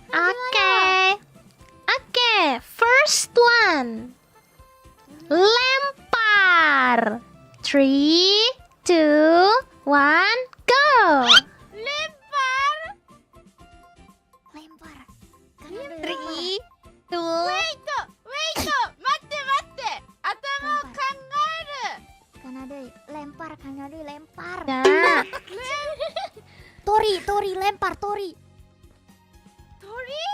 Oke. Oke, first one. Lempar. 3, 2, 1, go. Lempar. Lempar. 3, 2, Wait. Matte. Atamaを考える。 Kanadai, lempar, Kanadai, lempar. ya. Tori, lempar, Tori. Tori?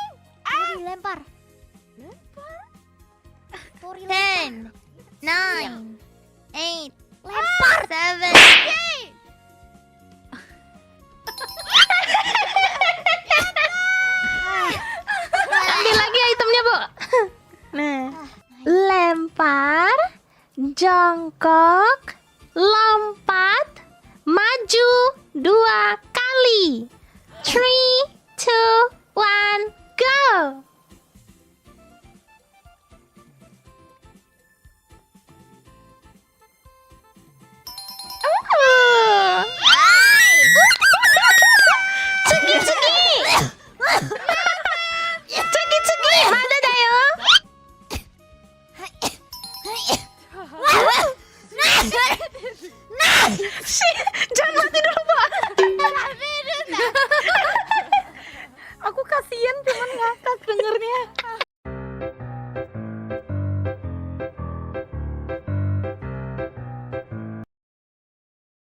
Tori, lempar. Tori, lempar. 10, 9, 8, Lempar. 7. Ambil lagi itemnya, Bu. Nah, lempar, jongkok, lompat, maju 2 kali. 3, 2, 1, go. Tsugi, mana dah yo? Jangan mati dulu, Bu. Aku kasihan cuman ngakak dengernya.